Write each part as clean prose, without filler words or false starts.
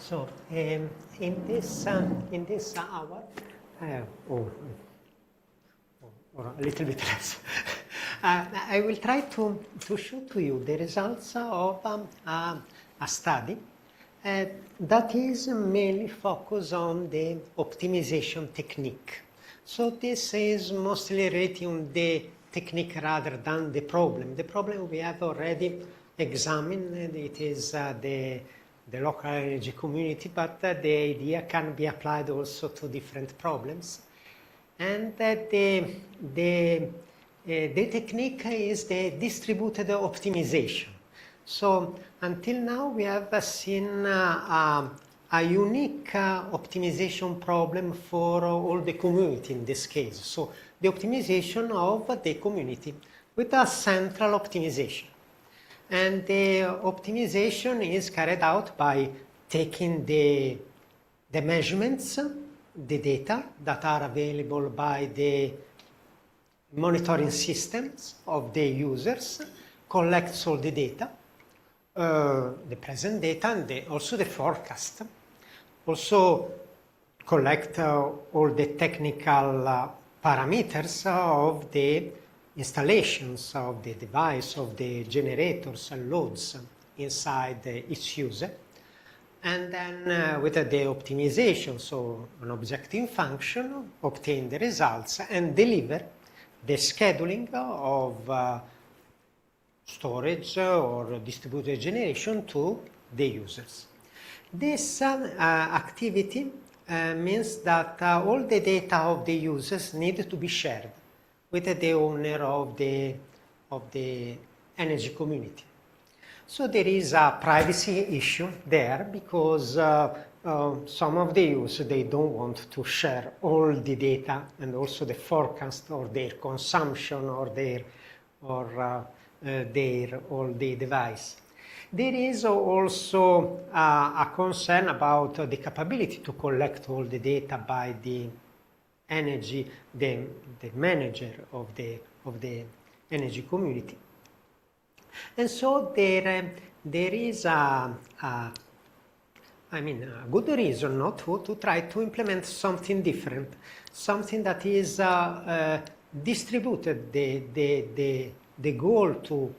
So in this hour, or a little bit less, I will try to show to you the results of a study that is mainly focused on the optimization technique. So this is mostly related on the technique rather than the problem. The problem we have already examined. It is the local energy community, but the idea can be applied also to different problems. And the technique is the distributed optimization. So until now we have seen a unique optimization problem for all the community in this case. So the optimization of the community with a central optimization. And the optimization is carried out by taking the measurements, the data that are available by the monitoring systems of the users, collects all the data, the present data, and also the forecast. Also collect all the technical parameters of the installations of the device, of the generators and loads inside each user. And then with the optimization, so an objective function, obtain the results and deliver the scheduling of storage or distributed generation to the users. This activity means that all the data of the users need to be shared with the owner of the energy community. So there is a privacy issue there because some of the users, they don't want to share all the data and also the forecast or their consumption or all the device. There is also a concern about the capability to collect all the data by the energy, the manager of the energy community. And so there is a good reason not to try to implement something different, something that is distributed the goal to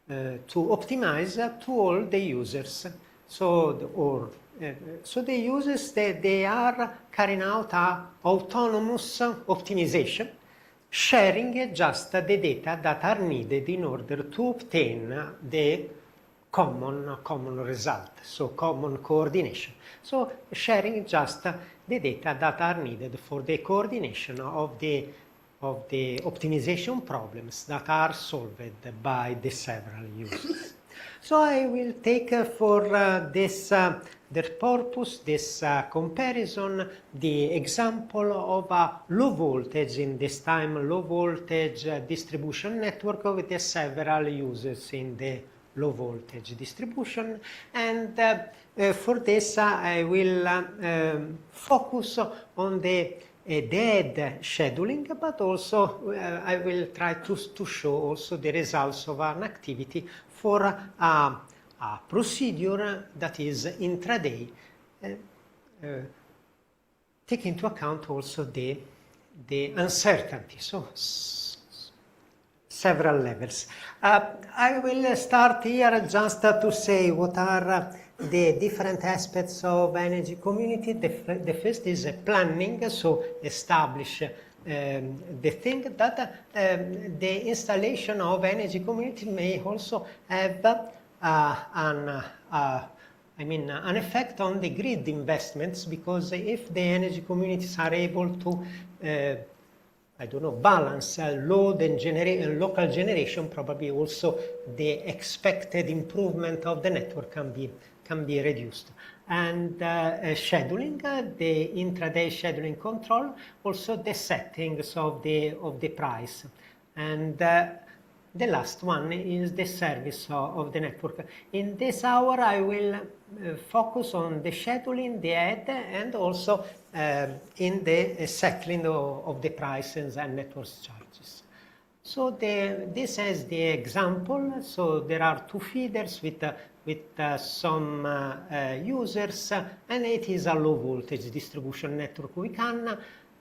optimize to all the users. So the users, they are carrying out an autonomous optimization, sharing just the data that are needed in order to obtain the common result, so common coordination. So sharing just the data that are needed for the coordination of the optimization problems that are solved by the several users. So I will take for their purpose, this comparison, the example of a low voltage, in this time low voltage distribution network with the several users in the low voltage distribution. And for this I will focus on the dead scheduling, but also I will try to show also the results of an activity for a procedure that is intraday, take into account also the uncertainty, so several levels. I will start here just to say what are the different aspects of energy community. The first is planning, so establish the thing that the installation of energy community may also have an effect on the grid investments, because if the energy communities are able to balance load and local generation, probably also the expected improvement of the network can be reduced. And scheduling, the intraday scheduling control, also the settings of the price. And the last one is the service of the network. In this hour, I will focus on the scheduling, the add, and also in the settling of the prices and network charges. So this is the example. So there are two feeders with with some users, and it is a low voltage distribution network. We can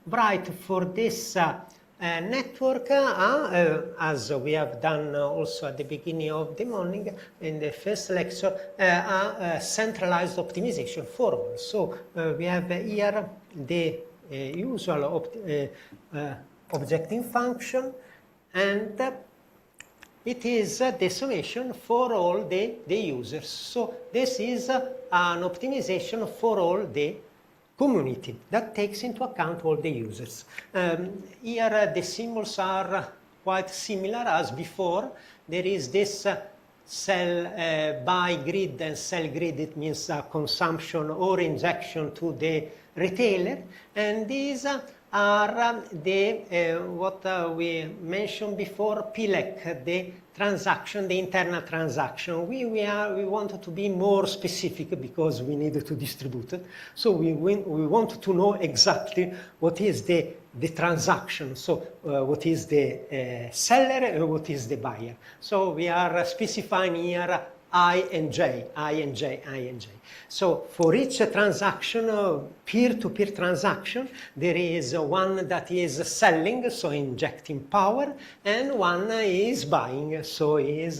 write for this network, as we have done also at the beginning of the morning in the first lecture, a centralized optimization for all. So we have here the usual objective function, and it is the summation for all the users. So this is an optimization for all the community that takes into account all the users. Here the symbols are quite similar as before. There is this sell buy grid and sell grid. It means consumption or injection to the retailer, and these are the what we mentioned before, PLEC, the transaction, the internal transaction. We wanted to be more specific because we needed to distribute it. So we want to know exactly what is the transaction. So what is the seller and what is the buyer. So we are specifying here I and J. So for each transaction, peer-to-peer transaction, there is one that is selling, so injecting power, and one is buying, so is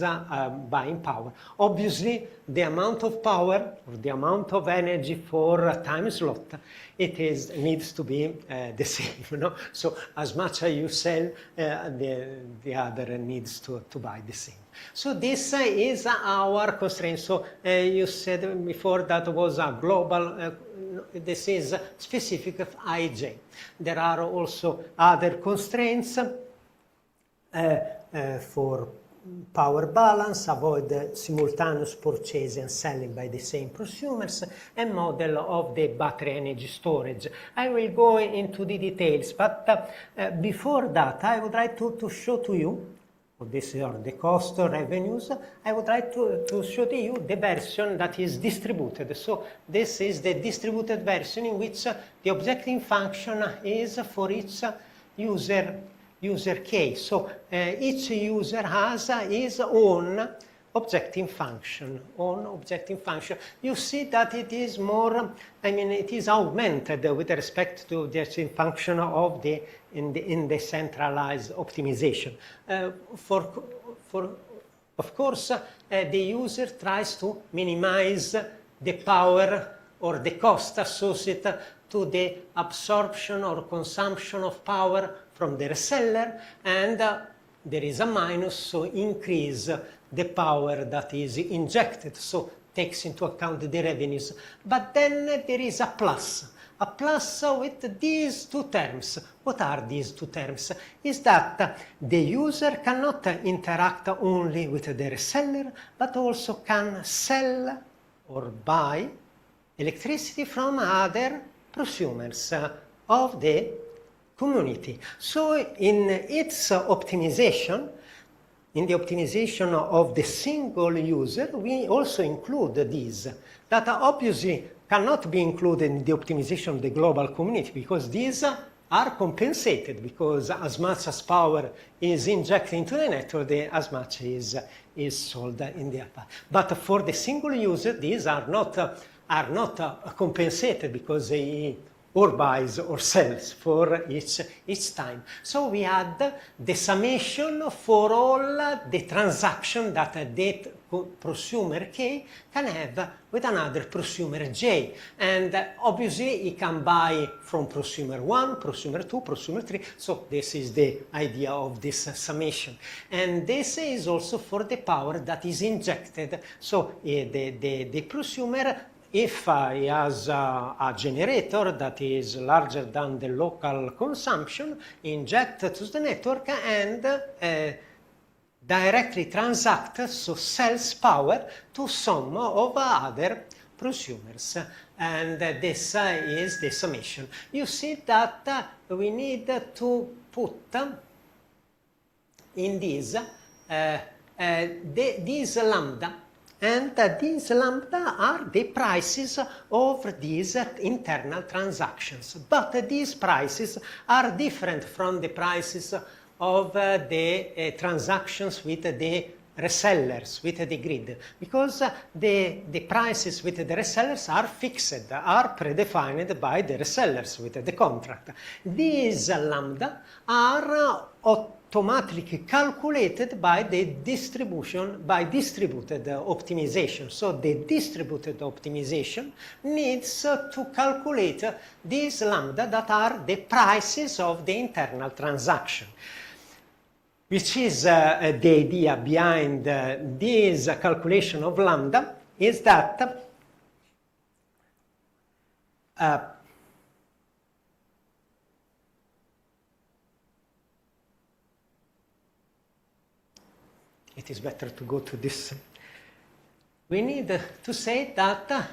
buying power. Obviously, the amount of power or the amount of energy for a time slot, needs to be the same. No? So as much as you sell, the other needs to buy the same. So this is our constraint. So you said before that was a global, this is specific of IJ. There are also other constraints for power balance, avoid simultaneous purchase and selling by the same prosumers, and model of the battery energy storage. I will go into the details, but before that I would like to show to you, this is the cost revenues. I would like to show to you the version that is distributed. So this is the distributed version in which the objective function is for each user case. So each user has his own objective function. You see that it is more, it is augmented with respect to the objective function of in the centralized optimization. Of course, the user tries to minimize the power or the cost associated to the absorption or consumption of power from the reseller, and there is a minus, so increase the power that is injected, so takes into account the revenues. But then there is a plus with these two terms. What are these two terms? Is that the user cannot interact only with the reseller, but also can sell or buy electricity from other prosumers of the community. So in its optimization, in the optimization of the single user, we also include these that obviously cannot be included in the optimization of the global community, because these are compensated, because as much as power is injected into the network, as much is sold in the upper. But for the single user, these are not compensated, because they or buys or sells for each time. So we add the summation for all the transaction that that prosumer K can have with another prosumer J. And obviously he can buy from prosumer 1, prosumer 2, prosumer 3. So this is the idea of this summation. And this is also for the power that is injected. So the prosumer, if he has a generator that is larger than the local consumption, inject to the network and directly transact, so sells power to some of other prosumers. And this is the summation. You see that we need to put in this lambda. And these lambda are the prices of these internal transactions. But these prices are different from the prices of the transactions with the resellers with the grid, because the prices with the resellers are fixed, are predefined by the resellers with the contract. These lambda are automatically calculated by the distributed optimization. So the distributed optimization needs to calculate these lambda that are the prices of the internal transaction. Which is the idea behind this calculation of lambda is that it is better to go to this. We need to say that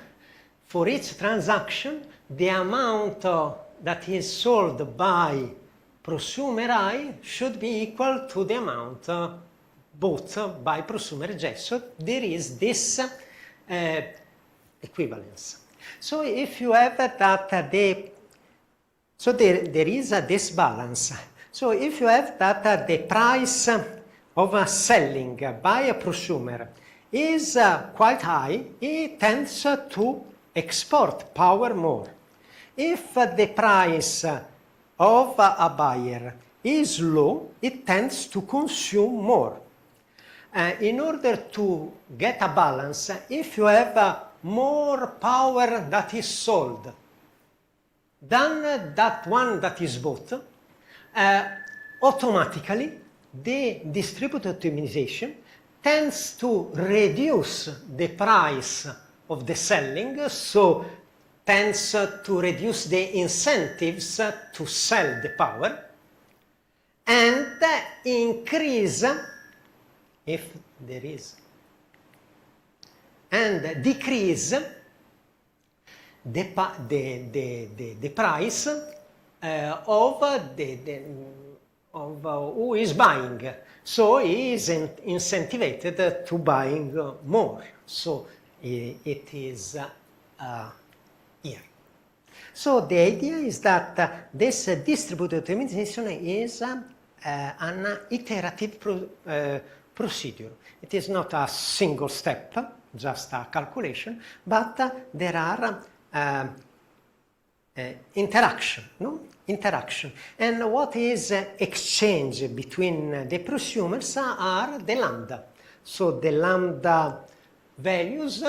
for each transaction, the amount that is sold by prosumer I should be equal to the amount bought by prosumer J. So there is this equivalence. So if you have that there is this balance. So if you have that the price of selling by a prosumer is quite high, it tends to export power more. If the price of a buyer is low, it tends to consume more. In order to get a balance, if you have more power that is sold than that one that is bought, automatically the distributed optimization tends to reduce the price of the selling, so tends to reduce the incentives to sell the power, and increase, if there is, and decrease the price of who is buying. So he is incentivized to buying more. So it is here. So the idea is that this distributed optimization is an iterative procedure. It is not a single step, just a calculation, but there are interaction. And what is exchanged between the prosumers are the lambda. So the lambda values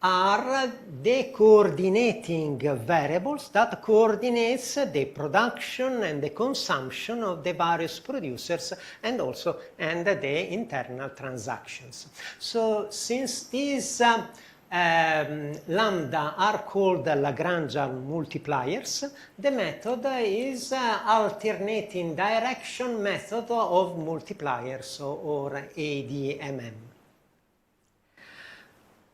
are the coordinating variables that coordinates the production and the consumption of the various producers and the internal transactions. So since these lambda are called Lagrangian multipliers, the method is alternating direction method of multipliers or ADMM.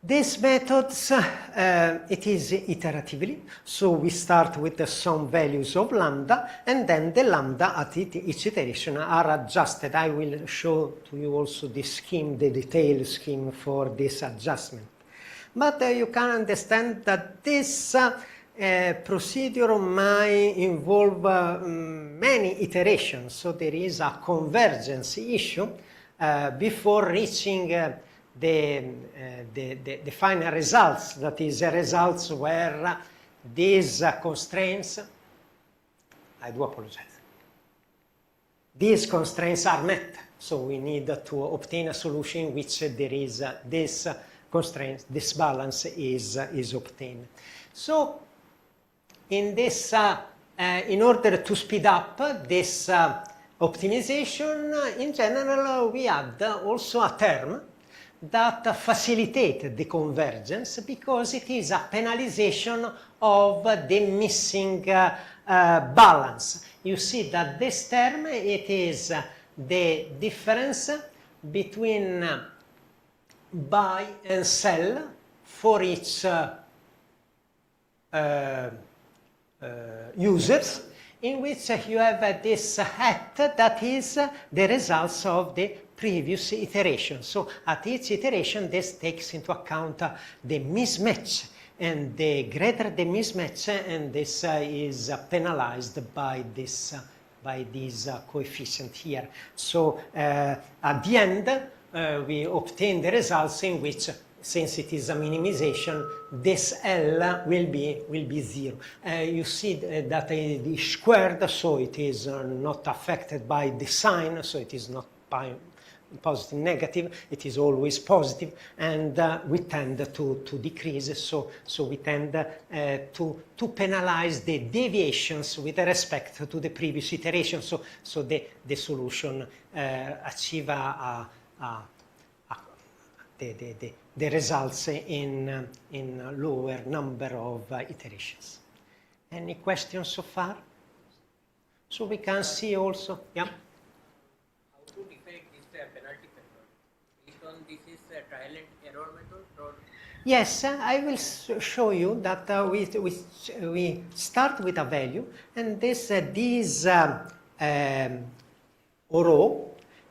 These methods, it is iteratively, so we start with some values of lambda, and then the lambda at each iteration are adjusted. I will show to you also the scheme, the detailed scheme for this adjustment. But you can understand that this procedure might involve many iterations, so there is a convergence issue before reaching the final results, that is results where these constraints, I do apologize, these constraints are met. So we need to obtain a solution in which there is this constraint, this balance is obtained. So in this, in order to speed up this optimization, in general, we add also a term that facilitate the convergence because it is a penalization of the missing balance. You see that this term, it is the difference between buy and sell for each users, in which you have this hat that is the results of the previous iteration. So at each iteration, this takes into account the mismatch, and the greater the mismatch, and this is penalized by this coefficient here. So at the end, we obtain the results in which, since it is a minimization, this L will be 0. You see that it is squared, so it is not affected by the sign, so it is not positive, negative, it is always positive, and we tend to decrease, so we tend to penalize the deviations with respect to the previous iteration, so the solution achieve the results in lower number of iterations. Any questions so far? So we can see also, yeah. How to define this penalty factor? Based on this is trial and error method, or? Yes, I will show you that we start with a value, and this row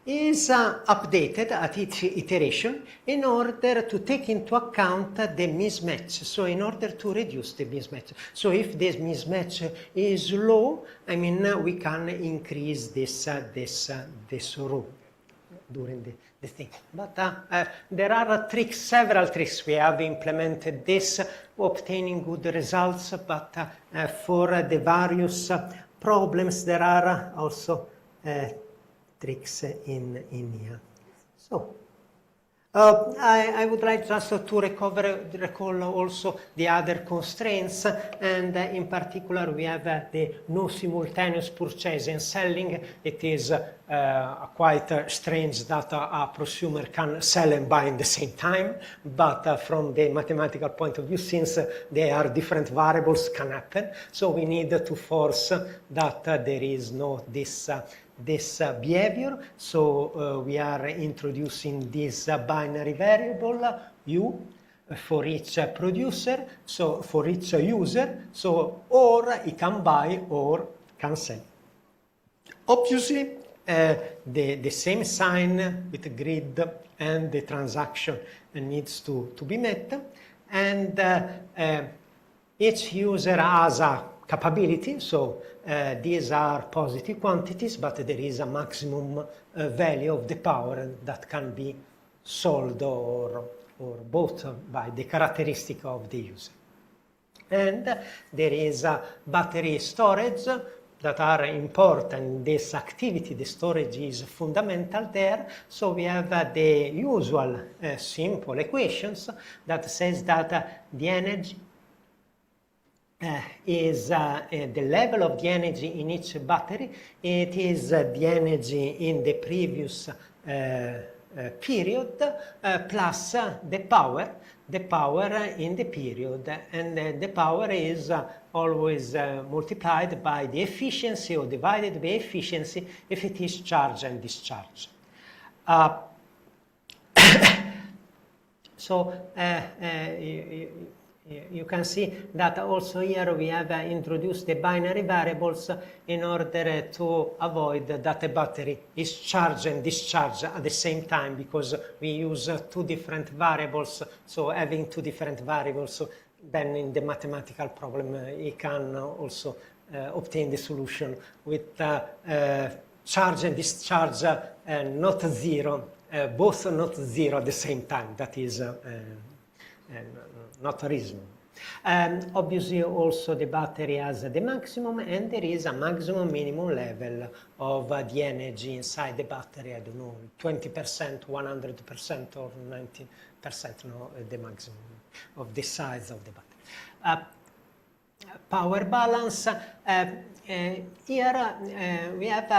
is updated at each iteration in order to take into account the mismatch, so in order to reduce the mismatch. So if this mismatch is low, I mean, we can increase this row during the thing. But there are tricks, several tricks. We have implemented this, obtaining good results, but for the various problems, there are also tricks in here. So I would like just to recall also the other constraints, and in particular we have the no simultaneous purchase and selling. It is quite strange that a prosumer can sell and buy at the same time, but from the mathematical point of view, since they are different variables, can happen. So we need to force that there is no this behavior, so we are introducing this binary variable u for each producer, so for each user, so or he can buy or can sell. Obviously, the same sign with the grid and the transaction needs to be met, and each user has a capability, so these are positive quantities, but there is a maximum value of the power that can be sold or bought by the characteristic of the user. And there is a battery storage that are important in this activity. The storage is fundamental there, so we have the usual simple equations that says that the energy is the level of the energy in each battery. It is the energy in the previous period plus the power in the period, and the power is always multiplied by the efficiency or divided by efficiency if it is charge and discharge. So you can see that also here we have introduced the binary variables in order to avoid that the battery is charged and discharged at the same time, because we use two different variables. So having two different variables, then in the mathematical problem you can also obtain the solution with charge and discharge not zero, both not zero at the same time. That is not reasonable. Obviously also the battery has the maximum, and there is a maximum minimum level of the energy inside the battery. I don't know, 20%, 100% or 90%, no, the maximum of the size of the battery. Power balance, here we have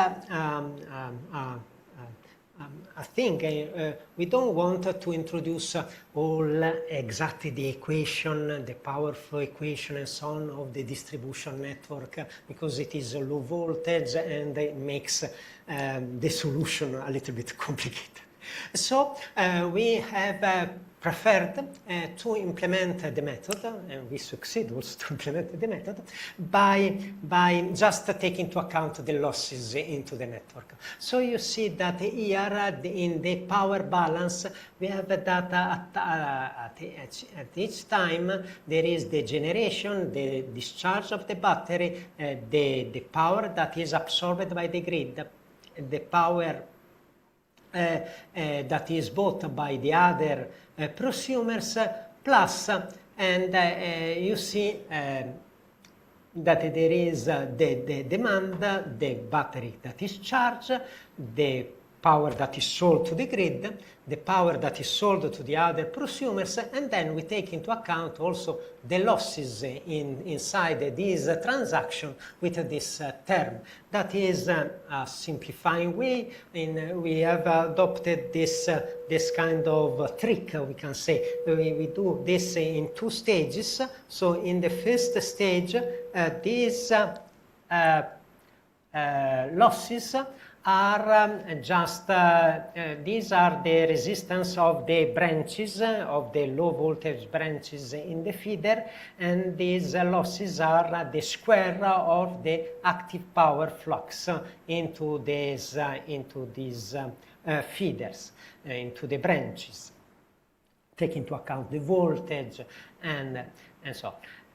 I think we don't want to introduce all exactly the equation, the power flow equation and so on of the distribution network, because it is low voltage and it makes the solution a little bit complicated. So we have preferred to implement the method, and we succeed also to implement the method, by just taking into account the losses into the network. So you see that here in the power balance, we have data at each time. There is the generation, the discharge of the battery, the power that is absorbed by the grid, the power that is bought by the other prosumers, plus, and you see that there is the demand, the battery that is charged, the power that is sold to the grid, the power that is sold to the other prosumers, and then we take into account also the losses inside this transaction with this term. That is a simplifying way. We have adopted this kind of trick, we can say. We do this in 2 stages. So in the first stage, these losses are just, these are the resistance of the branches, of the low voltage branches in the feeder, and these losses are the square of the active power flux into these feeders, into the branches. Take into account the voltage and so on.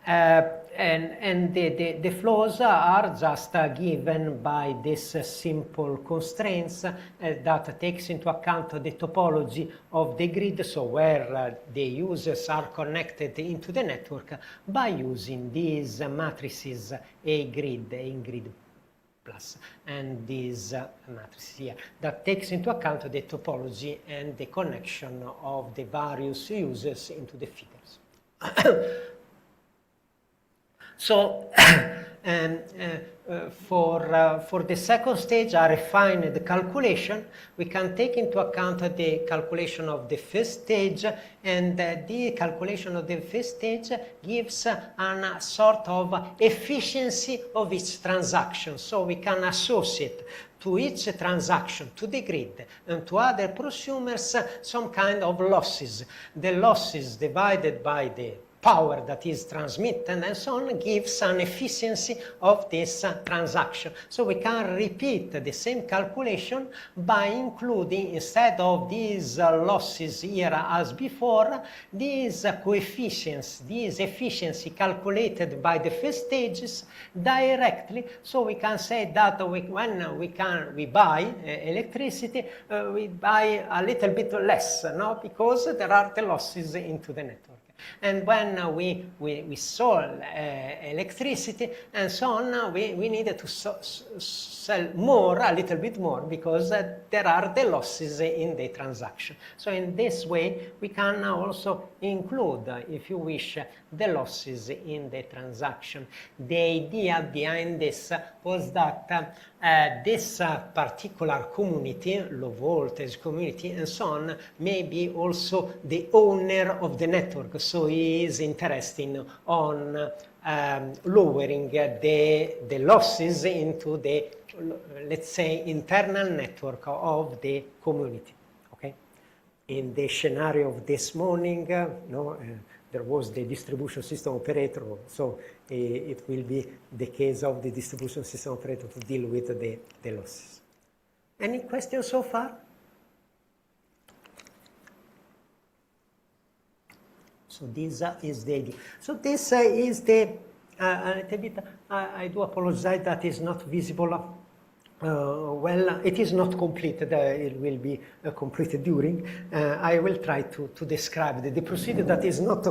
And the flows are just given by this simple constraints that takes into account the topology of the grid, so where the users are connected into the network by using these matrices A grid plus, and these matrices here that takes into account the topology and the connection of the various users into the feeders. So, for the second stage, a refined calculation, we can take into account the calculation of the first stage, and the calculation of the first stage gives a sort of efficiency of each transaction. So we can associate to each transaction, to the grid, and to other prosumers, some kind of losses. The losses divided by the power that is transmitted and so on gives an efficiency of this transaction. So we can repeat the same calculation by including, instead of these losses here as before, these coefficients, this efficiency calculated by the first stages directly. So we can say that when we buy electricity, we buy a little bit less, no? Because there are the losses into the network. And when we sold electricity and so on, we needed to sell more, a little bit more, because there are the losses in the transaction. So in this way, we can also include, if you wish, the losses in the transaction. The idea behind this was that this particular community, low voltage community and so on, may be also the owner of the network. So he is interested on lowering the losses into the, let's say, internal network of the community. Okay? In the scenario of this morning, there was the distribution system operator, so it will be the case of the distribution system operator to deal with the losses. Any questions so far? So this is the idea. So this is the, a little bit, I do apologize that is not visible. Well, it is not completed. It will be completed during. I will try to describe the procedure that is not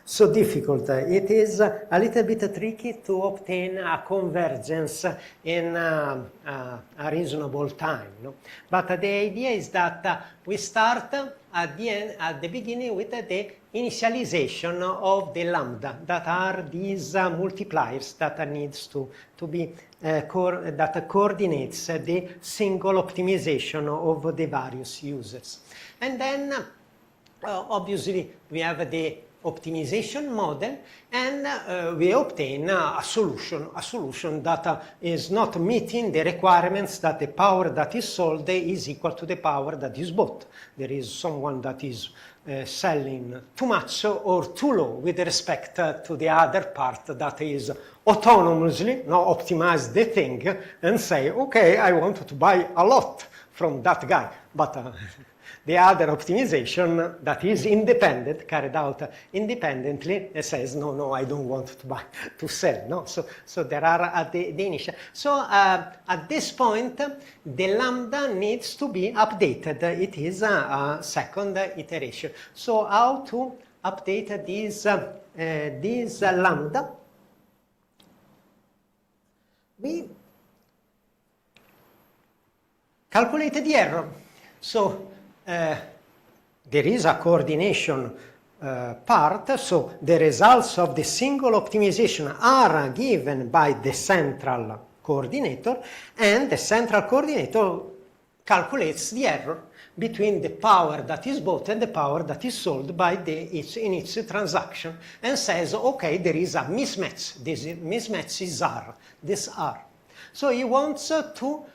so difficult. It is a little bit tricky to obtain a convergence in a reasonable time. No? But the idea is that we start at the beginning with the initialization of the lambda, that are these multipliers that needs to be that coordinates the single optimization of the various users. And then obviously we have the optimization model, and we obtain a solution that is not meeting the requirements that the power that is sold is equal to the power that is bought. There is someone that is selling too much or too low with respect to the other part that is autonomously optimize the thing and say, okay, I want to buy a lot from that guy, but The other optimization that is independent, carried out independently, says, no, I don't want to buy, to sell. No? So there are at the initial. So at this point, the lambda needs to be updated. It is a second iteration. So how to update this lambda? We calculate the error. So there is a coordination part, so the results of the single optimization are given by the central coordinator, and the central coordinator calculates the error between the power that is bought and the power that is sold by in each transaction, and says, okay, there is a mismatch. This mismatch is R, this R. So he wants to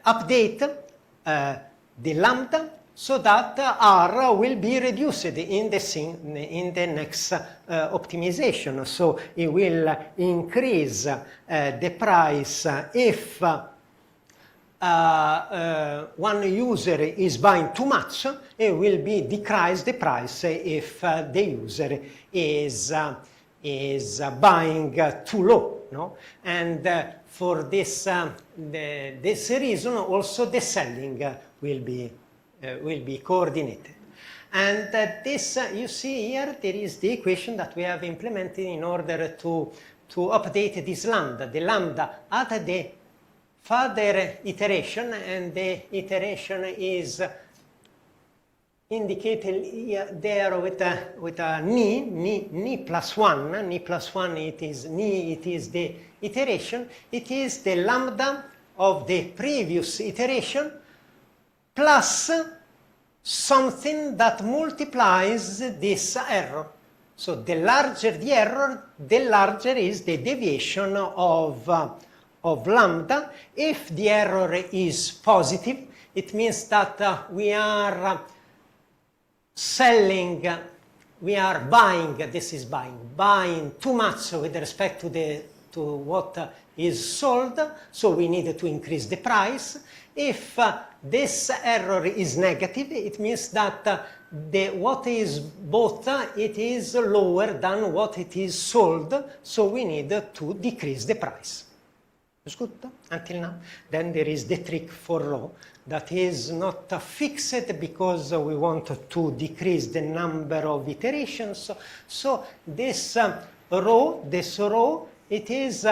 update the lambda so that R will be reduced in the next optimization. So it will increase the price if one user is buying too much. It will be decrease the price if the user is buying too low. No? And for this reason, also the selling will be coordinated. And this, you see here, there is the equation that we have implemented in order to update this lambda. The lambda at the further iteration, and the iteration is indicated here, there with a ni plus 1. Ni plus 1, it is the iteration. It is the lambda of the previous iteration plus something that multiplies this error. So the larger the error, the larger is the deviation of lambda. If the error is positive, it means that we are selling, we are buying, this is buying too much with respect to what is sold, so we need to increase the price. If this error is negative, it means that what is bought, it is lower than what it is sold, so we need to decrease the price. It's good until now. Then there is the trick for rho that is not fixed because we want to decrease the number of iterations. So this rho, it is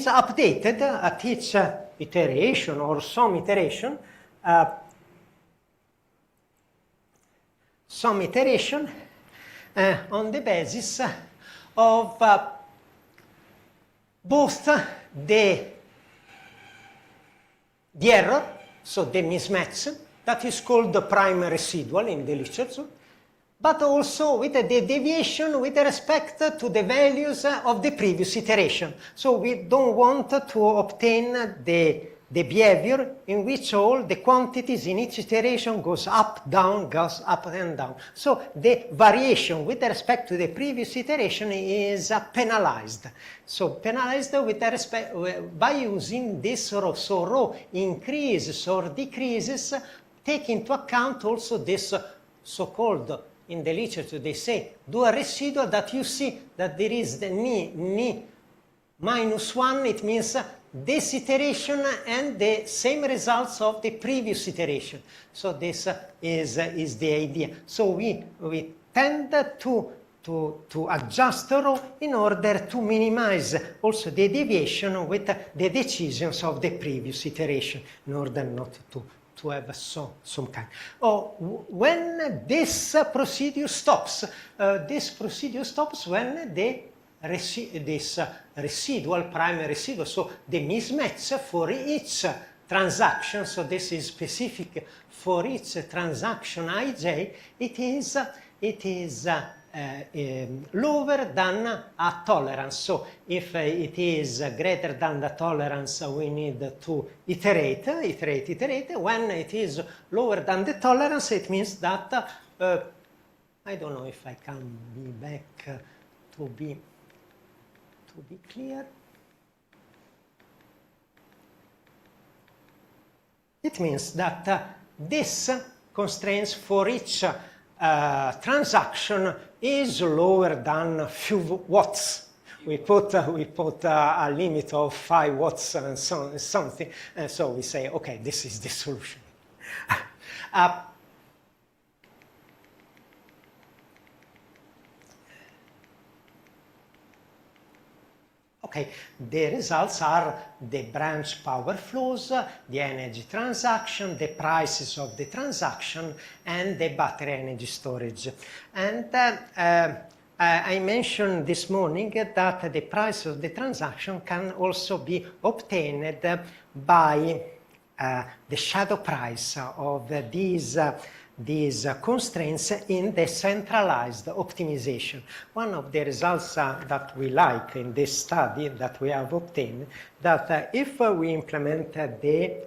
updated at each iteration or some iteration. On the basis of both the error, so the mismatch, that is called the prime residual in the literature, but also with the deviation with respect to the values of the previous iteration. So we don't want to obtain the behavior in which all the quantities in each iteration goes up, down, goes up and down. So the variation with respect to the previous iteration is penalized. So penalized with respect by using this rho. So rho increases or decreases, take into account also this so-called, in the literature they say, dual residual, that you see that there is the ni minus 1, it means this iteration and the same results of the previous iteration. So this is the idea. So we tend to adjust rho in order to minimize also the deviation with the decisions of the previous iteration, in order not to have some kind. When this procedure stops, when this residual, prime residual, so the mismatch for each transaction, so this is specific for each transaction ij, it is lower than a tolerance. So if it is greater than the tolerance, we need to iterate. When it is lower than the tolerance, it means that I don't know if I can be back to be clear. It means that this constraints for each transaction is lower than few watts. We put a limit of 5 watts and something, and so we say, okay, this is the solution. Okay, the results are the branch power flows, the energy transaction, the prices of the transaction, and the battery energy storage. And I mentioned this morning that the price of the transaction can also be obtained by the shadow price of these constraints in the centralized optimization. One of the results that we like in this study that we have obtained, that if we implement the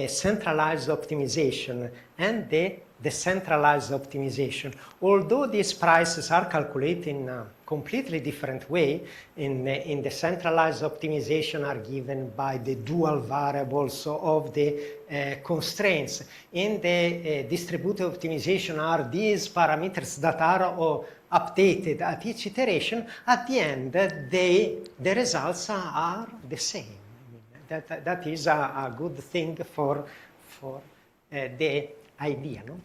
centralized optimization and the decentralized optimization, although these prices are calculated in a completely different way, in the centralized optimization are given by the dual variables of the constraints. In the distributed optimization are these parameters that are updated at each iteration. At the end, the results are the same. That is a good thing for the idea, no?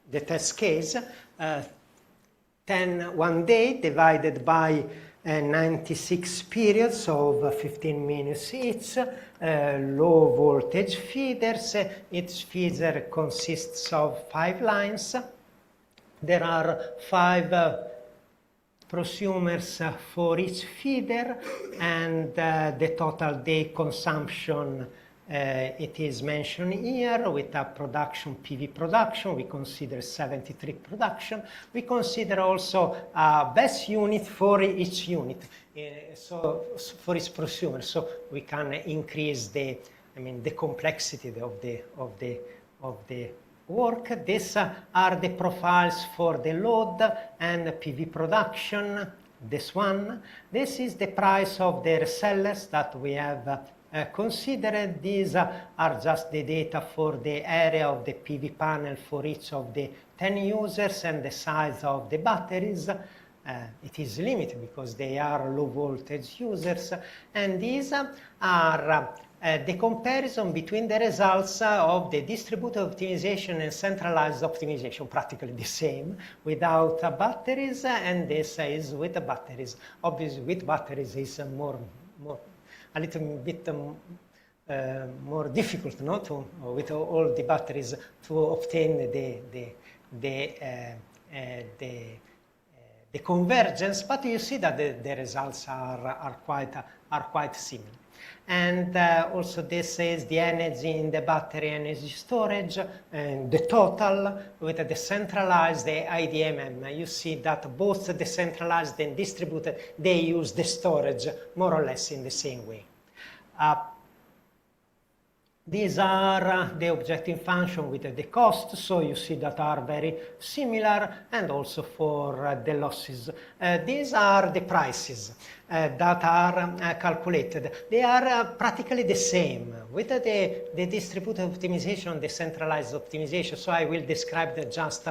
The test case, 1 day divided by 96 periods of 15 minutes each, low voltage feeders. Each feeder consists of 5 lines. There are 5 prosumers for each feeder, and the total day consumption it is mentioned here with a production, PV production. We consider 73 production. We consider also a best unit for each unit, so for each prosumer. So we can increase the complexity of the work. These are the profiles for the load and PV production. This one. This is the price of the resellers that we have considered. These are just the data for the area of the PV panel for each of the 10 users and the size of the batteries. It is limited because they are low voltage users, and these are the comparison between the results of the distributed optimization and centralized optimization, practically the same, without batteries, and this is with the batteries. Obviously, with batteries is a little bit more difficult, no? With all the batteries to obtain the convergence, but you see that the results are quite similar. And also this is the energy in the battery energy storage, and the total with the decentralized, the IDMM. You see that both the decentralized and distributed, they use the storage more or less in the same way. These are the objective function with the cost, so you see that are very similar, and also for the losses. These are the prices that are calculated. They are practically the same with the distributed optimization, the centralized optimization, so I will describe just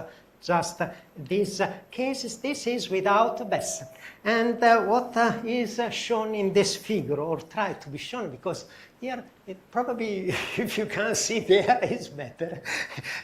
these cases. This is without BESS. And what is shown in this figure, or try to be shown, because here it probably, if you can see there, is better.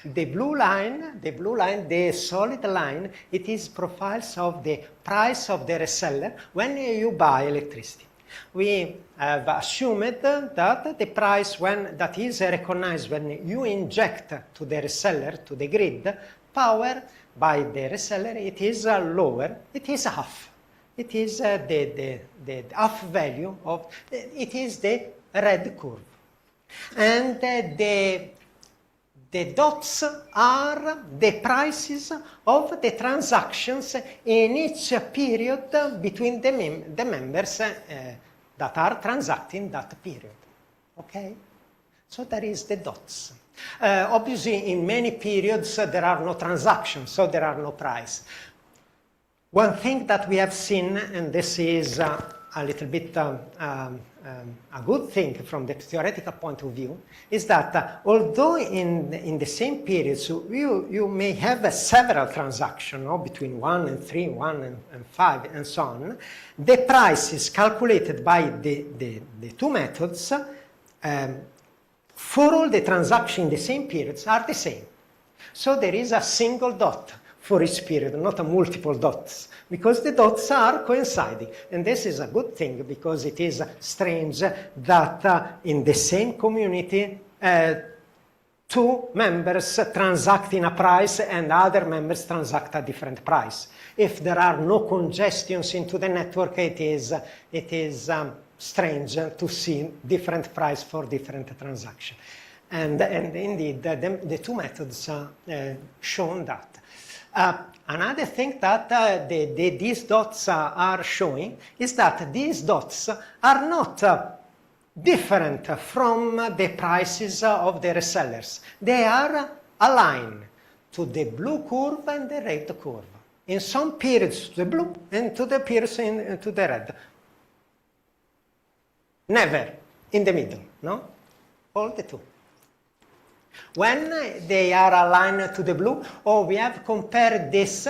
The blue line, the solid line, it is profiles of the price of the reseller when you buy electricity. We have assumed that the price that is recognized when you inject to the reseller, to the grid, power by the reseller, it is lower, it is half. It is the half value of, it is the red curve. And the dots are the prices of the transactions in each period between the members that are transacting that period. Okay? So that is the dots. Obviously, in many periods, there are no transactions, so there are no price. One thing that we have seen, and this is a little bit a good thing from the theoretical point of view is that although in the same period, so you may have several transactions, no, between 1 and 3, 1 and 5, and so on, the price is calculated by the two methods for all the transactions in the same periods are the same. So there is a single dot for each period, not a multiple dots, because the dots are coinciding. And this is a good thing because it is strange that in the same community, two members transact in a price and other members transact a different price. If there are no congestions into the network, it is strange to see different price for different transactions. And indeed, the two methods shown that. Another thing that these dots are showing is that these dots are not different from the prices of the resellers. They are aligned to the blue curve and the red curve. In some periods to the blue and to the periods to the red. Never in the middle, no? All the two. When they are aligned to the blue, we have compared this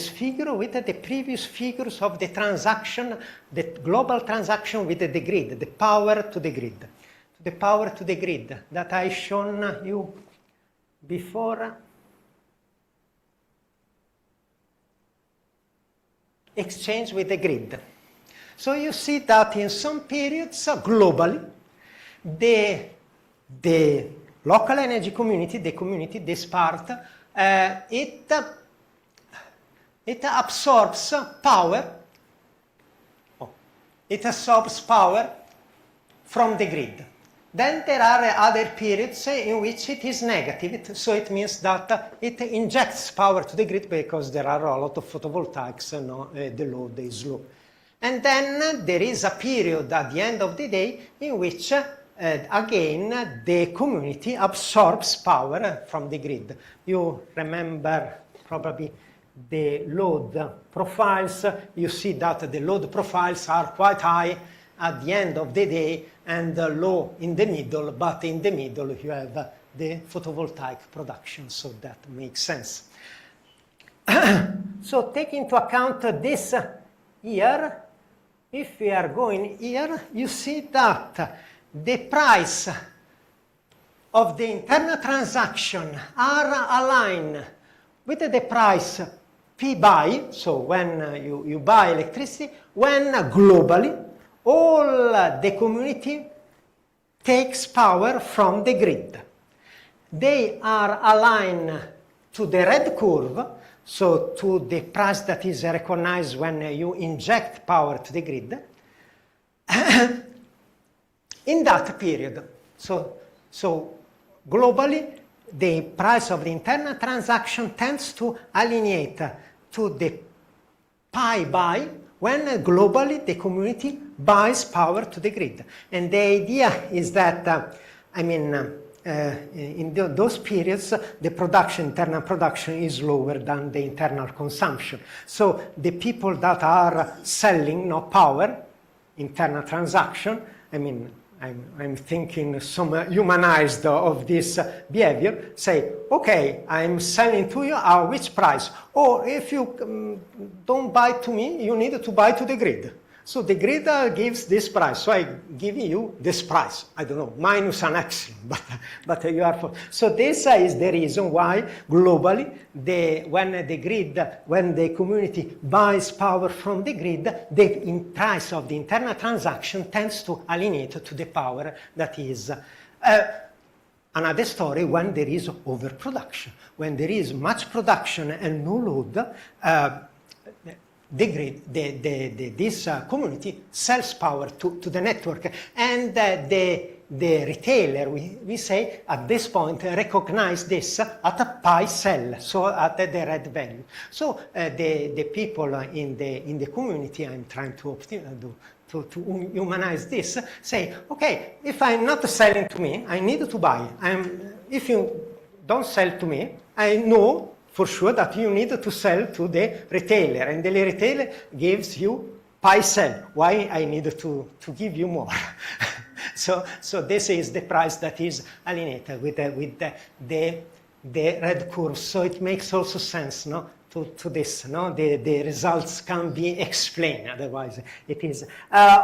figure with the previous figures of the transaction, the global transaction with the grid, the power to the grid. The power to the grid that I shown you before. Exchange with the grid. So you see that in some periods, globally, the local energy community, the community, this part, it absorbs power. It absorbs power from the grid. Then there are other periods in which it is negative, so it means that it injects power to the grid because there are a lot of photovoltaics, the load is low. And then there is a period at the end of the day in which again, the community absorbs power from the grid. You remember probably the load profiles. You see that the load profiles are quite high at the end of the day and low in the middle, but in the middle you have the photovoltaic production, so that makes sense. So take into account this here. If we are going here, you see that the price of the internal transaction are aligned with the price P buy, so when you buy electricity, when globally all the community takes power from the grid. They are aligned to the red curve, so to the price that is recognized when you inject power to the grid. In that period, so globally, the price of the internal transaction tends to alienate to the pi buy when globally the community buys power to the grid. And the idea is that, in those periods, the internal production is lower than the internal consumption. So the people that are selling power, internal transaction, I'm thinking some humanized of this behavior, say, okay, I'm selling to you at which price? Or if you don't buy to me, you need to buy to the grid. So the grid gives this price, so I give you this price. I don't know, minus an axiom, but you are for. So this is the reason why globally, when the community buys power from the grid, the price of the internal transaction tends to alienate to the power that is. Another story when there is overproduction. When there is much production and no load, the grid, this community sells power to the network, and the retailer, we say, at this point, recognize this at a pi sell, so at the red value. So the people in the community, I'm trying to humanize this, say, okay, if I'm not selling to me, I need to buy. If you don't sell to me, I know for sure that you need to sell to the retailer, and the retailer gives you pi cell. Why I need to give you more? So this is the price that is alienated with the red curve. So it makes also sense, no? To this, no? The results can be explained, otherwise it is.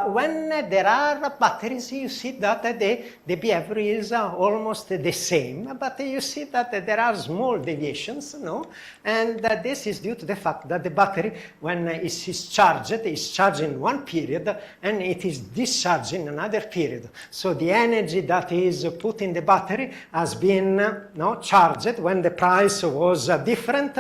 When there are batteries, you see that the behavior is almost the same, but you see that there are small deviations, no? And this is due to the fact that the battery, when it is charged in one period and it is discharged in another period. So the energy that is put in the battery has been charged when the price was different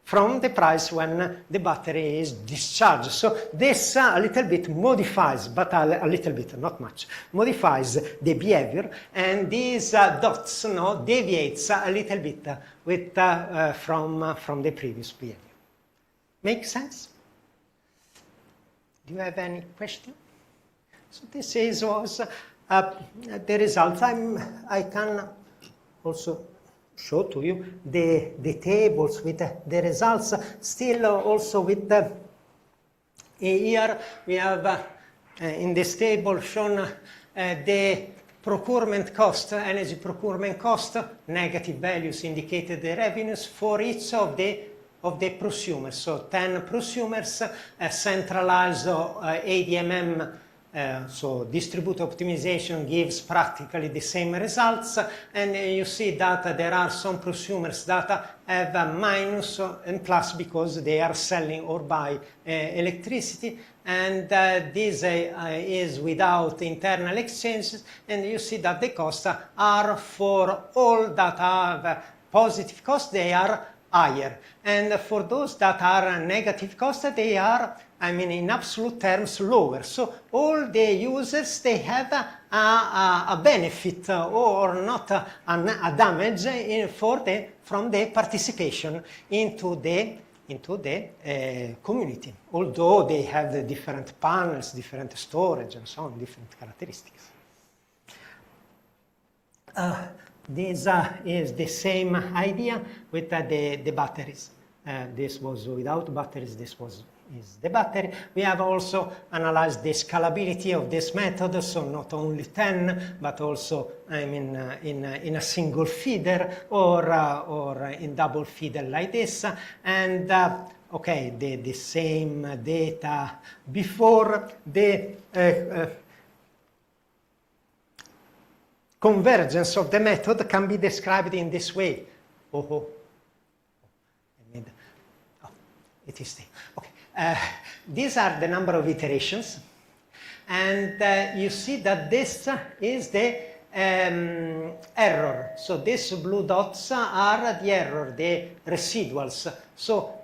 from the price when the battery is discharged. So this a little bit modifies, but a little bit, not much, modifies the behavior, and these dots deviates a little bit with, from the previous behavior. Make sense? Do you have any question? So this was the results. I can also show to you the tables with the results. Still also with here we have in this table shown the procurement cost, energy procurement cost, negative values indicated the revenues for each of the prosumers. So 10 prosumers, centralized ADMM. So distributed optimization gives practically the same results, and you see that there are some prosumers that have a minus and plus because they are selling or buy electricity, and this is without internal exchanges, and you see that the costs are for all that have positive costs, they are higher, and for those that are negative costs, they are, I mean, in absolute terms, lower. So all the users, they have a benefit or not a damage from the participation into the community, although they have the different panels, different storage, and so on, different characteristics. This is the same idea with the batteries. This was without batteries, this is the battery. We have also analyzed the scalability of this method, so not only 10, but also in a single feeder or in double feeder like this. And okay, the same data before. The convergence of the method can be described in this way. It is okay. These are the number of iterations, and you see that this is the error. So these blue dots are the error, the residuals. So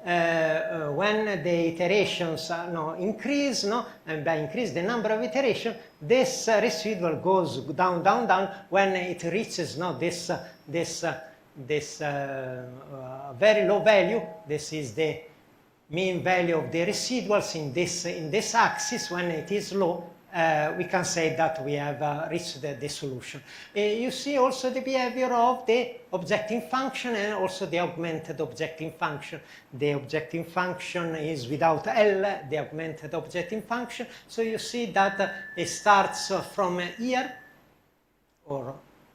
when the iterations increase, and by increase the number of iterations, this residual goes down, down, down. When it reaches this very low value, this is the mean value of the residuals in this axis. When it is low, we can say that we have reached the solution. You see also the behavior of the objecting function and also the augmented objecting function. The objecting function is without L, the augmented objecting function. So you see that it starts from here or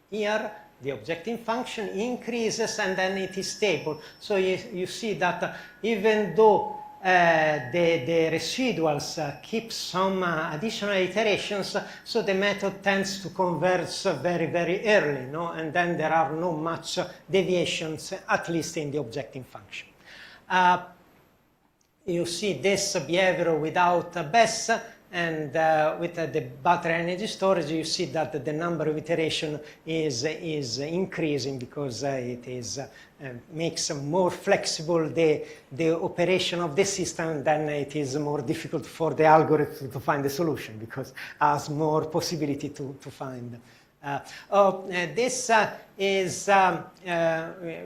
here. The objecting function increases and then it is stable. So you see that even though the residuals keep some additional iterations, so the method tends to converge very, very early, and then there are no much deviations, at least in the objecting function. You see this behavior without BESS, and with the battery energy storage, you see that the number of iteration is increasing because it is makes more flexible the operation of the system. Then it is more difficult for the algorithm to find the solution because it has more possibility to find. This is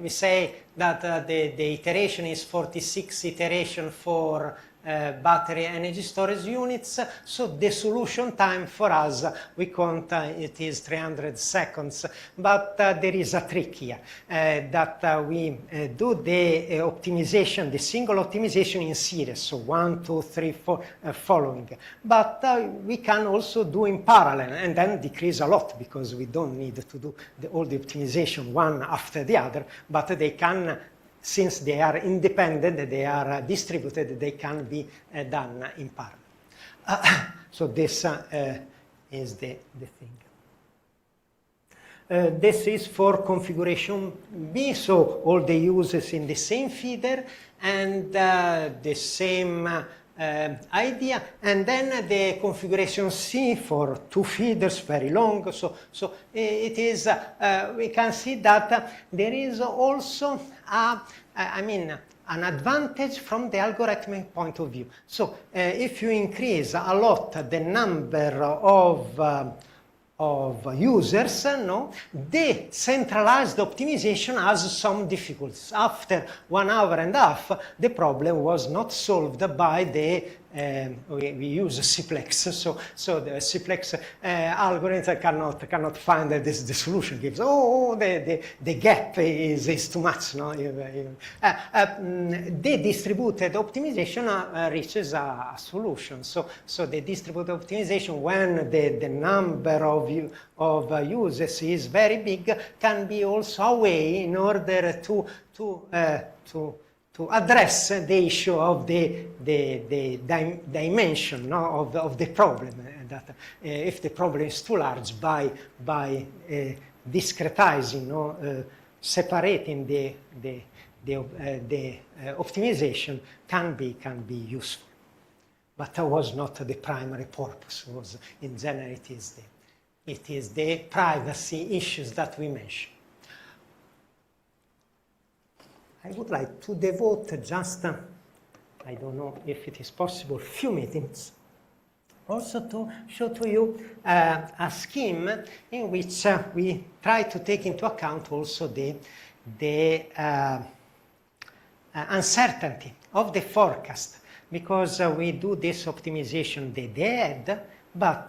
we say that the iteration is 46 iteration for battery energy storage units. So the solution time for us, we count it is 300 seconds, but there is a trick here, that we do the optimization, the single optimization in series, so 1, 2, 3, 4 following, but we can also do in parallel and then decrease a lot, because we don't need to do all the optimization one after the other, but they can, since they are independent, they are distributed, they can be done in parallel. So this is the thing. This is for configuration B, so all the uses in the same feeder and the same idea, and then the configuration C for 2 feeders, very long. So it is, we can see that there is also an advantage from the algorithmic point of view. So if you increase a lot the number of users, the centralized optimization has some difficulties. After 1 hour and a half, the problem was not solved by the we use Cplex, so the Cplex algorithm cannot find the solution. Gives the gap is too much. The distributed optimization reaches a solution. So the distributed optimization, when the number of users is very big, can be also a way in order to address the issue of the dimension of the problem. That if the problem is too large, by discretizing, separating the optimization can be useful. But that was not the primary purpose. It was, in general, it is the privacy issues that we mentioned. I would like to devote just, I don't know if it is possible, a few minutes also to show to you a scheme in which we try to take into account also the uncertainty of the forecast, because we do this optimization the day ahead, but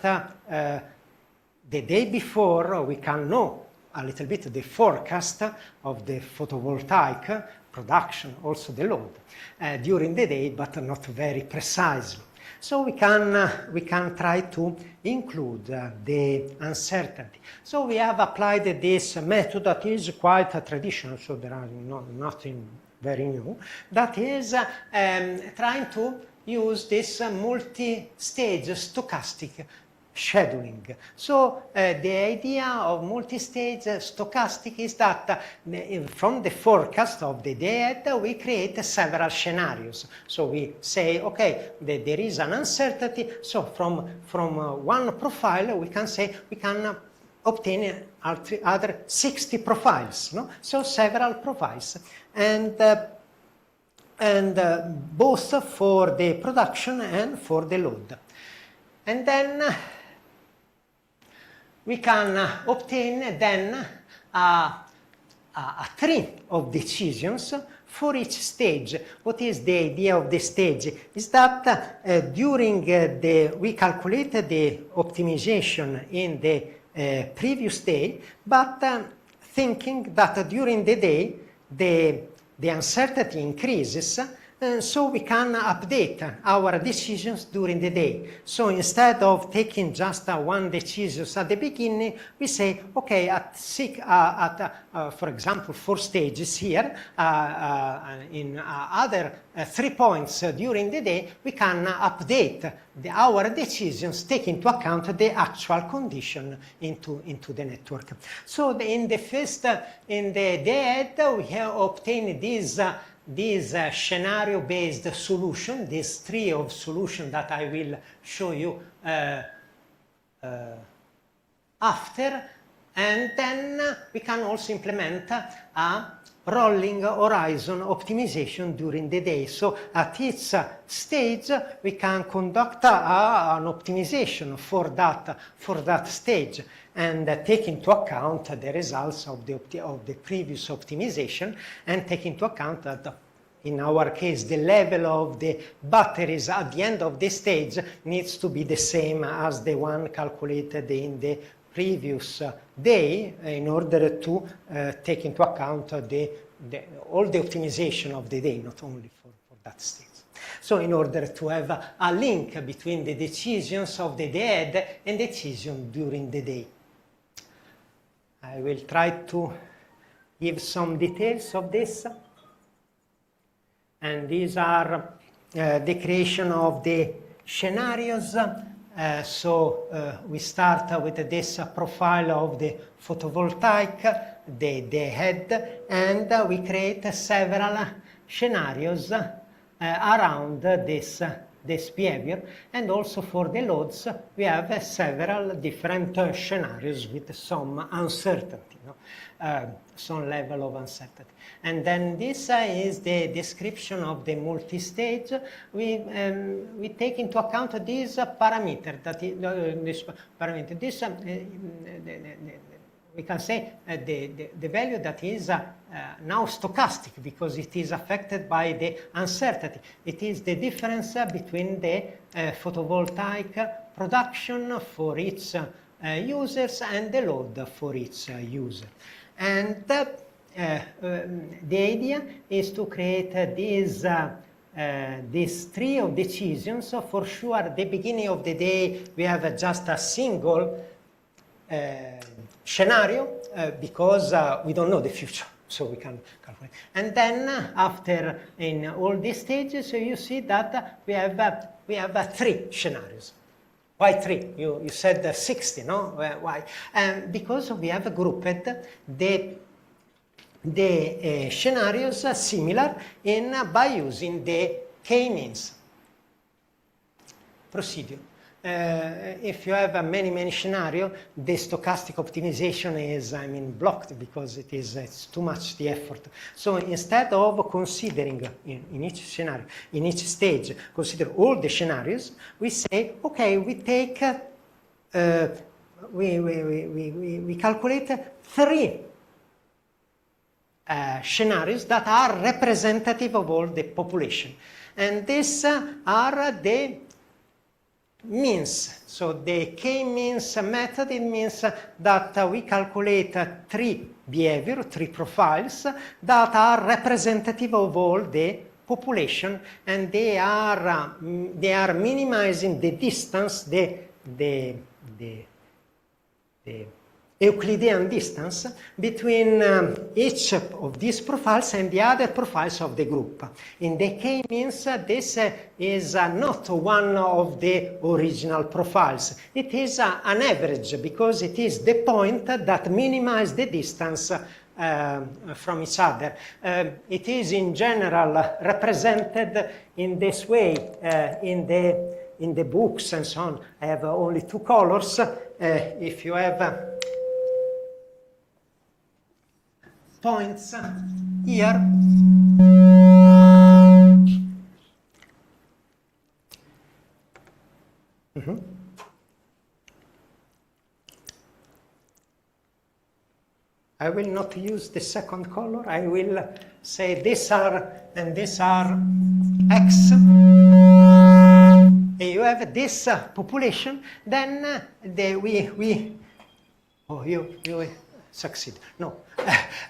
the day before we can know a little bit the forecast of the photovoltaic production, also the load, during the day, but not very precisely. So we can try to include the uncertainty. So we have applied this method that is quite traditional, so there are nothing very new, that is trying to use this multi-stage stochastic scheduling. So the idea of multi-stage stochastic is that from the forecast of the day ahead, we create several scenarios. So we say, okay, there is an uncertainty. So from one profile, we can say we can obtain other 60 profiles. So several profiles, and both for the production and for the load. And then we can obtain then a tree of decisions for each stage. What is the idea of the stage? Is that we calculated the optimization in the previous day, but thinking that during the day the uncertainty increases, so we can update our decisions during the day. So instead of taking just one decision at the beginning, we say, okay, for example, 4 stages here, in other 3 points during the day, we can update our decisions, take into account the actual condition into the network. So in the day ahead, we have obtained this scenario-based solution, this tree of solution that I will show you after, and then we can also implement a rolling horizon optimization during the day. So at each stage, we can conduct an optimization for that stage, and take into account the results of the previous optimization, and take into account that in our case, the level of the batteries at the end of the stage needs to be the same as the one calculated in the previous day in order to take into account all the optimization of the day, not only for that stage. So in order to have a link between the decisions of the day ahead and decision during the day. I will try to give some details of this. And these are the creation of the scenarios. We start with this profile of the photovoltaic, the head, and we create several scenarios around this behavior. And also for the loads, we have several different scenarios with some uncertainty, some level of uncertainty. And then this is the description of the multi-stage. We take into account this parameter, we can say the value that is now stochastic because it is affected by the uncertainty. It is the difference between the photovoltaic production for its users and the load for its user. And the idea is to create this tree of decisions. So for sure, at the beginning of the day, we have just a single scenario because we don't know the future, so we can calculate. And then after, in all these stages, so you see that we have 3 scenarios. Why 3? You said 60, no? Why? Because we have grouped the scenarios similar by using the k-means procedure. If you have many scenarios, the stochastic optimization is, blocked because it's too much the effort. So instead of considering in each scenario, in each stage, consider all the scenarios, we say, okay, we take, we calculate 3 scenarios that are representative of all the population. And these are the means. So the k-means method, it means that we calculate 3 behavior, 3 profiles that are representative of all the population, and they are minimizing the distance, the Euclidean distance between each of these profiles and the other profiles of the group. In the k-means, this is not one of the original profiles. It is an average because it is the point that minimizes the distance from each other. It is in general represented in this way in the books and so on. I have only 2 colors. If you have points here, I will not use the second color. I will say these are X. You have this population, then you succeed. No.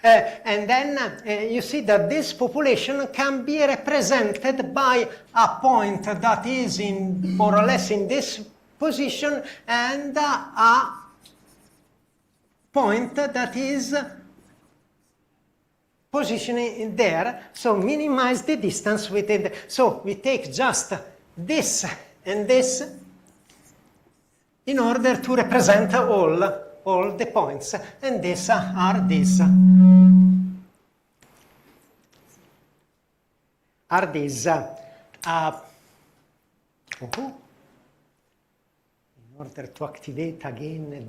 And then you see that this population can be represented by a point that is in more or less in this position and a point that is positioning there. So minimize the distance within. So we take just this and this in order to represent all the points, and these are these in order to activate again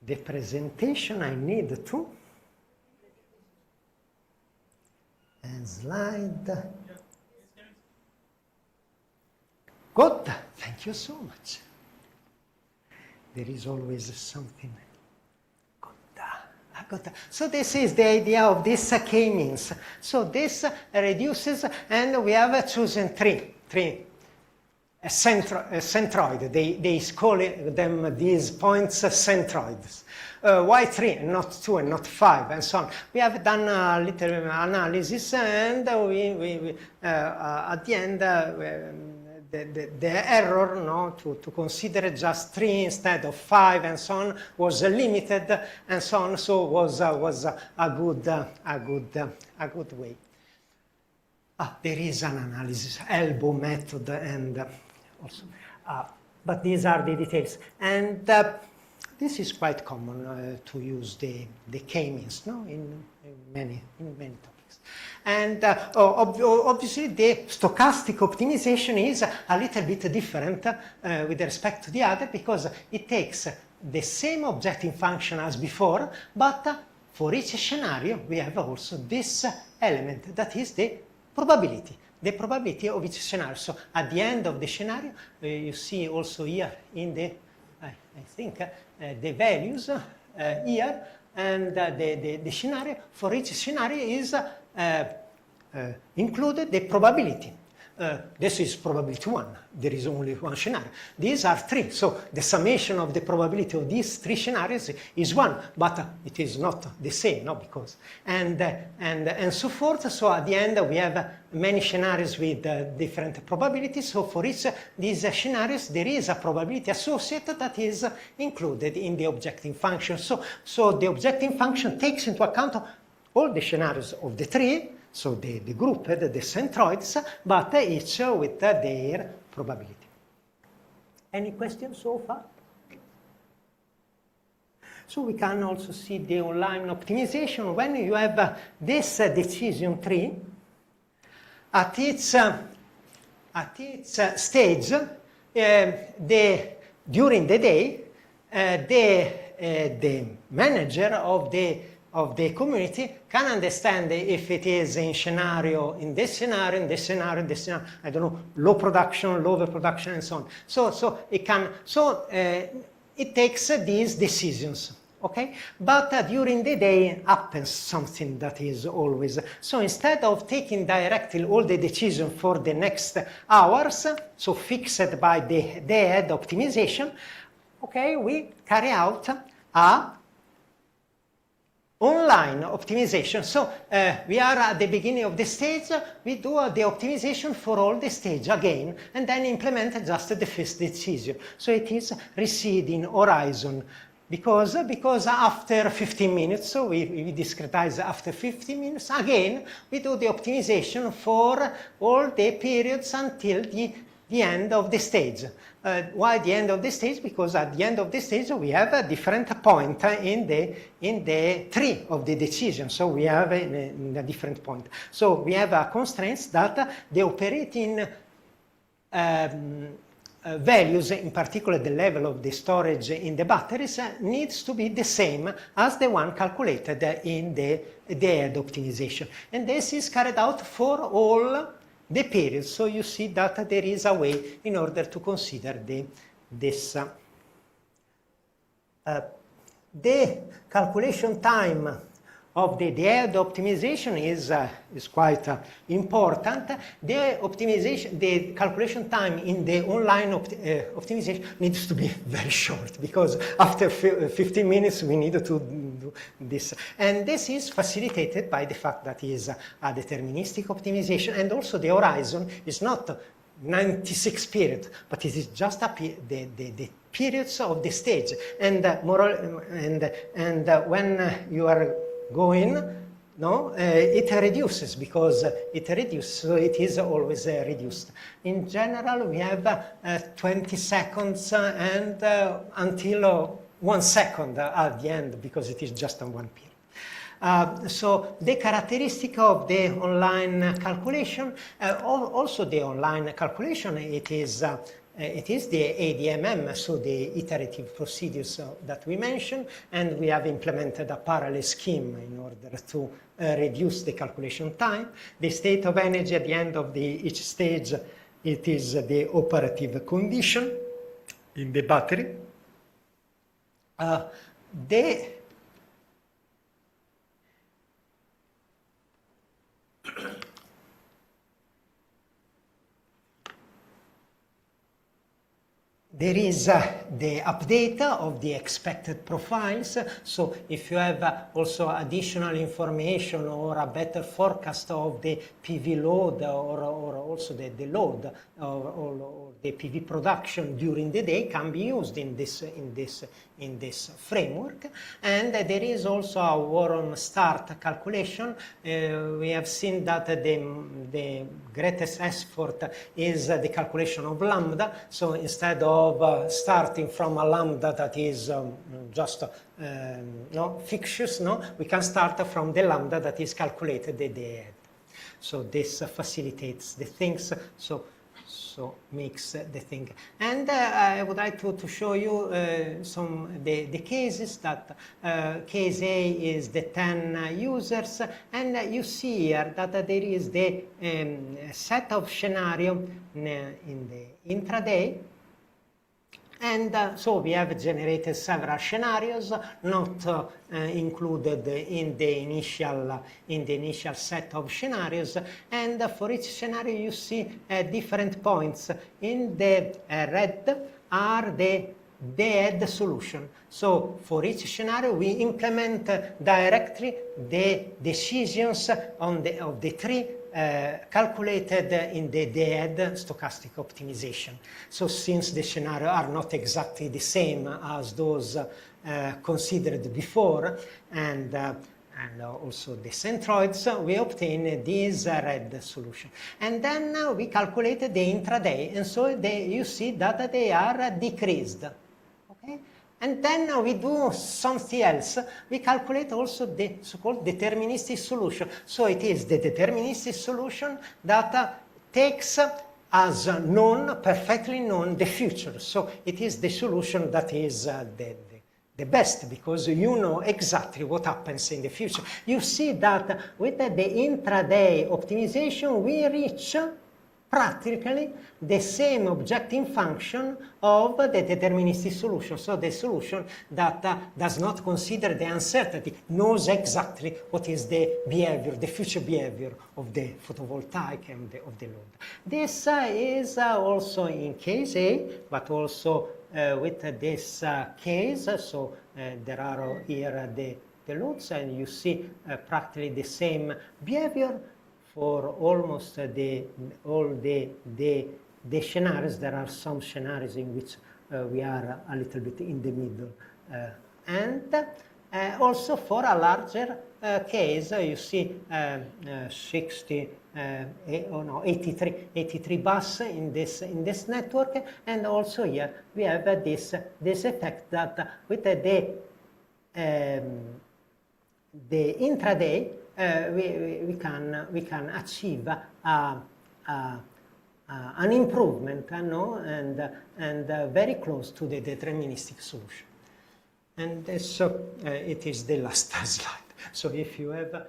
the presentation, I need to slide. Good, thank you so much. There is always something. good. So this is the idea of this k-means. So this reduces, and we have chosen three centroid. They call them these points centroids. Why 3 and not 2 and not 5 and so on? We have done a little analysis, and we at the end the error, no, to consider just 3 instead of 5 and so on was limited and so on. So was a good way. There is an analysis, elbow method, and also, but these are the details. And this is quite common to use the k-means, no, in many topics. And obviously, the stochastic optimization is a little bit different with respect to the other, because it takes the same objective function as before, but for each scenario, we have also this element that is the probability of each scenario. So at the end of the scenario, you see also here in the, I think, the values here, and the scenario, for each scenario is included the probability. This is probability 1. There is only one scenario. These are 3. So the summation of the probability of these 3 scenarios is 1, but it is not the same, no, because and so forth. So at the end we have many scenarios with different probabilities. So for each these scenarios there is a probability associated that is included in the objective function. So the objective function takes into account all the scenarios of the 3. So the group, the centroids, but each with their probability. Any questions so far? So we can also see the online optimization. When you have this decision tree, at each stage, during the day, the manager of the community can understand if it is in scenario, in this scenario, in this scenario, in this scenario, I don't know, low production, lower production, and so on. So it takes these decisions, okay? But during the day happens something that is always. So instead of taking directly all the decisions for the next hours, so fixed by the day-ahead optimization, okay, we carry out a online optimization. So we are at the beginning of the stage, we do the optimization for all the stage again, and then implement just the first decision. So it is receding horizon, because after 15 minutes, so we discretize after 15 minutes, again, we do the optimization for all the periods until the end of the stage. Why the end of the stage? Because at the end of the stage we have a different point in the tree of the decision. So we have in a different point. So we have a constraints that the operating values, in particular the level of the storage in the batteries, needs to be the same as the one calculated in the day-ahead optimization. And this is carried out for all the periods. So you see that there is a way in order to consider this. The calculation time of the day-ahead optimization is quite important. The calculation time in the online optimization needs to be very short, because after 15 minutes we need to do this. And this is facilitated by the fact that it is a deterministic optimization, and also the horizon is not 96 periods, but it is just the periods of the stage. And when you are going, no, it reduces, because it reduces, so it is always reduced. In general, we have 20 seconds and until 1 second at the end, because it is just on one period. So the characteristic of the online calculation, also the online calculation, it is the ADMM, so the iterative procedures that we mentioned, and we have implemented a parallel scheme in order to reduce the calculation time. The state of energy at the end of each stage, it is the operative condition in the battery. The There is the update of the expected profiles. So if you have also additional information or a better forecast of the PV load or also the load or the PV production during the day can be used in this framework. And there is also a Warren start calculation. We have seen that the greatest effort is the calculation of lambda. So instead of starting from a lambda that is just fictitious, we can start from the lambda that is calculated at the end. So this facilitates the things, so makes the thing. And I would like to show you the cases that case A is the 10 users, and you see here that there is the set of scenario in the intraday. And so we have generated several scenarios, not included in the initial set of scenarios. And for each scenario, you see different points. In the red are the dead solution. So for each scenario, we implement directly the decisions of the three calculated in the dead stochastic optimization. So since the scenarios are not exactly the same as those considered before, and also the centroids, we obtain this red solution. And then we calculated the intraday, and so you see that they are decreased. Okay? And then we do something else. We calculate also the so-called deterministic solution. So it is the deterministic solution that takes as known, perfectly known, the future. So it is the solution that is the best, because you know exactly what happens in the future. You see that with the intraday optimization, we reach practically the same objective function of the deterministic solution. So the solution that does not consider the uncertainty, knows exactly what is the behavior, the future behavior of the photovoltaic and of the load. This is also in case A, but also with this case. So there are here the loads, and you see practically the same behavior for almost all the scenarios. There are some scenarios in which we are a little bit in the middle. And also for a larger case, you see 83 bus in this network. And also here we have this effect that with the intraday, we can achieve an improvement, and very close to the deterministic solution. And so it is the last slide. So if you have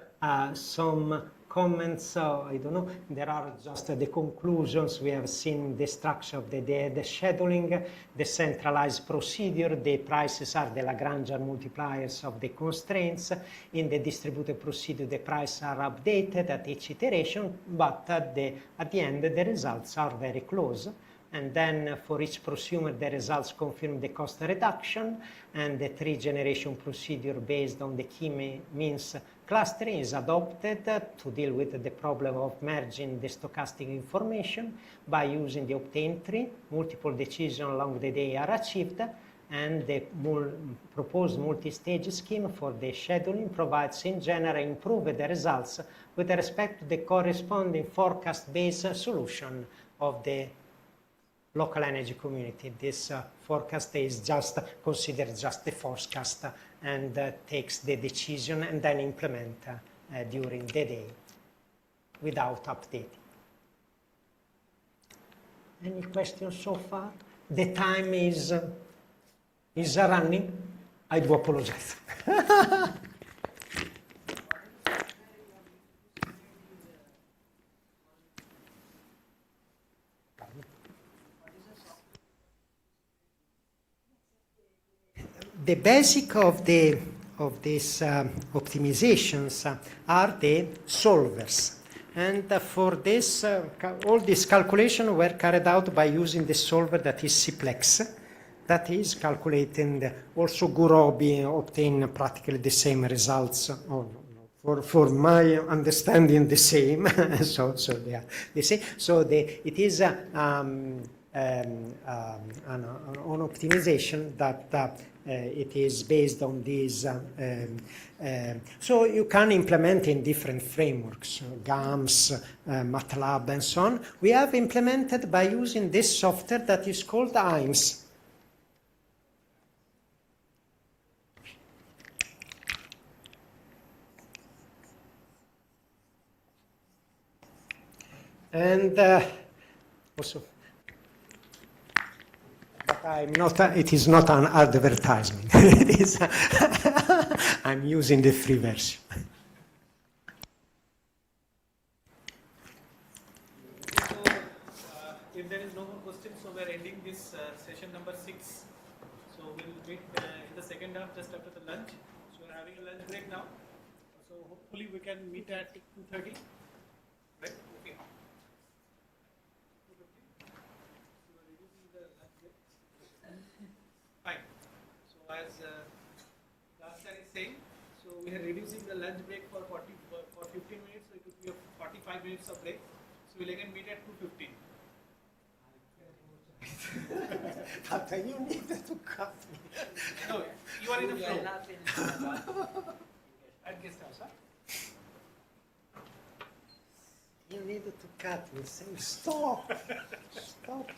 some comments, I don't know, there are just the conclusions. We have seen the structure of the scheduling, the centralized procedure, the prices are the Lagrangian multipliers of the constraints. In the distributed procedure, the prices are updated at each iteration, but at the end, the results are very close. And then for each prosumer, the results confirm the cost reduction, and the three-generation procedure based on the key means clustering is adopted to deal with the problem of merging the stochastic information by using the obtained tree. Multiple decisions along the day are achieved, and the proposed multi-stage scheme for the scheduling provides in general improved results with respect to the corresponding forecast-based solution of the local energy community. This forecast is just considered just the forecast, and takes the decision and then implement during the day without updating. Any questions so far? The time is running. I do apologize. The basic of these optimizations are the solvers. And for this, all these calculations were carried out by using the solver that is Cplex, that is calculating. Also Gurobi obtained practically the same results. For my understanding, the same. so they are the same. So it is an optimization that it is based on these. So you can implement in different frameworks, GAMS, MATLAB, and so on. We have implemented by using this software that is called IMS. And also, but I'm not. It is not an advertisement. It is. I'm using the free version. So, if there is no more questions, so we're ending this session number 6. So we'll meet in the second half just after the lunch. So we're having a lunch break now. So hopefully we can meet at 2:30. Right? Okay. Fine. So as Dastar is saying, so we are reducing the lunch break for 15 minutes, so it will be a 45 minutes of break. So we'll again meet at 2:15. But you need to cut me. No, you are in the flow. At guest house, huh? You need to cut me. Say stop. Stop.